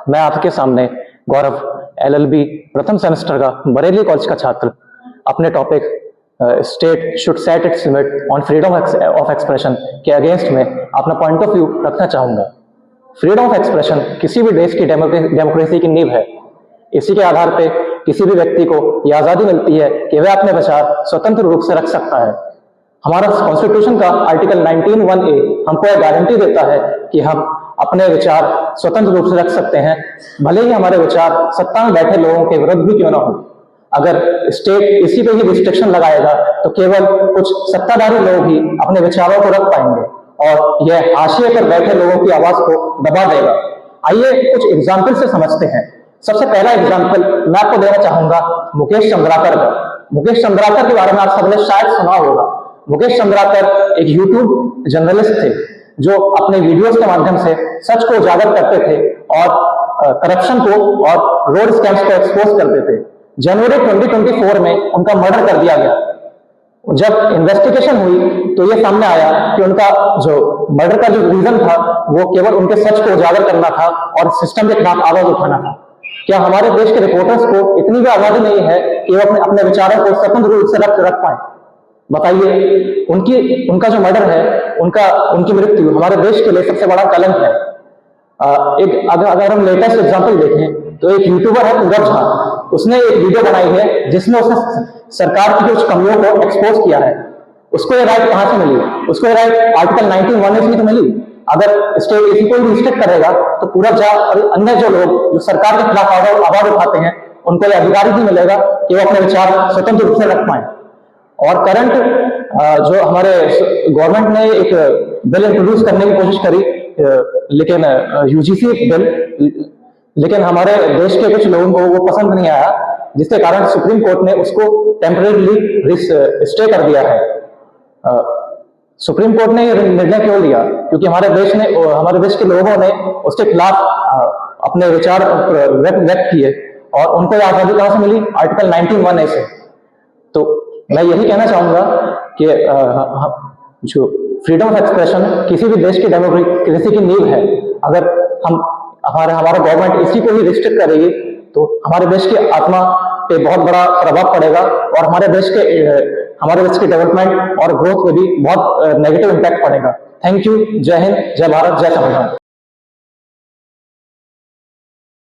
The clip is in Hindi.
मैं आपके सामने गौरव एलएलबी प्रथम सेमेस्टर का बरेली कॉलेज का छात्र अपने topic state should set it's limit on freedom of expression के अगेंस्ट में अपना पॉइंट ऑफ व्यू रखना चाहूंगा। फ्रीडम ऑफ एक्सप्रेशन किसी भी देश की डेमोक्रेसी की नींव है। इसी के आधार पे किसी भी व्यक्ति को यह आजादी मिलती है कि वह अपने विचार स्वतंत्र रूप से रख सकता है। हमारा कॉन्स्टिट्यूशन का आर्टिकल 19(1)(a) हमको यह गारंटी देता है कि हम अपने विचार स्वतंत्र रूप से रख सकते हैं, भले ही हमारे विचार सत्ता में बैठे लोगों के विरुद्ध भी क्यों ना हो। अगर स्टेट इसी पे ही रिस्ट्रिक्शन लगाएगा तो केवल कुछ सत्ताधारी लोग ही अपने विचारों को रख पाएंगे और यह हाशिए पर बैठे लोगों की आवाज को दबा देगा। आइए कुछ एग्जाम्पल से समझते हैं। सबसे पहला एग्जाम्पल मैं आपको देना चाहूंगा मुकेश चंद्राकर का। मुकेश चंद्राकर के बारे में आप सबने शायद सुना होगा। मुकेश चंद्राकर एक यूट्यूब जर्नलिस्ट थे जो अपने वीडियोस के माध्यम से सच को उजागर करते थे और करप्शन को और रोड स्कैम्स को एक्सपोज करते थे। जनवरी 2024 में उनका मर्डर कर दिया गया। जब इन्वेस्टिगेशन हुई तो यह सामने आया कि उनका जो मर्डर का जो रीजन था वो केवल उनके सच को उजागर करना था और सिस्टम के खिलाफ आवाज उठाना था। क्या हमारे देश के रिपोर्टर्स को इतनी भी आजादी नहीं है कि वो अपने विचारों को स्वतंत्र रूप से रख पाए? बताइए, उनका जो मर्डर है, उनकी मृत्यु हमारे देश के लिए सबसे बड़ा कलंक है। अगर हम लेटेस्ट एग्जांपल देखें तो एक यूट्यूबर है पूरब झा। उसने एक वीडियो बनाई है जिसमें उसने सरकार की कुछ कमियों को एक्सपोज किया है। उसको ये राइट कहां से मिली? उसको ये राइट आर्टिकल 19(1)(a) से तो मिली। अगर स्टेट इसी को रिस्ट्रिक्ट करेगा तो पूरब झा और अन्य जो लोग जो सरकार के खिलाफ आवाज उठाते हैं उनको यह अधिकार भी मिलेगा कि वो अपने विचार स्वतंत्र रूप से रख पाए। और करंट जो हमारे गवर्नमेंट ने एक बिल इंट्रोड्यूस करने की कोशिश करी, लेकिन यूजीसी बिल, लेकिन हमारे देश के कुछ लोगों को वो पसंद नहीं आया, जिसके कारण सुप्रीम कोर्ट ने उसको टेम्परेरीली स्टे कर दिया है। सुप्रीम कोर्ट ने यह निर्णय क्यों लिया? क्योंकि हमारे देश के लोगों ने उसके खिलाफ अपने विचार व्यक्त किए और उनको यह आजादी कहां से मिली? आर्टिकल 19(1)(a) से। तो मैं यही कहना चाहूंगा कि जो फ्रीडम ऑफ एक्सप्रेशन किसी भी देश की डेमोक्रेसी की नींव है। अगर हमारा गवर्नमेंट इसी को ही रिस्ट्रिक्ट करेगी तो हमारे देश की आत्मा पे बहुत बड़ा प्रभाव पड़ेगा और हमारे देश की डेवलपमेंट और ग्रोथ पे भी बहुत नेगेटिव इम्पैक्ट पड़ेगा। Thank you. जय हिंद, जय भारत, जय संविधान।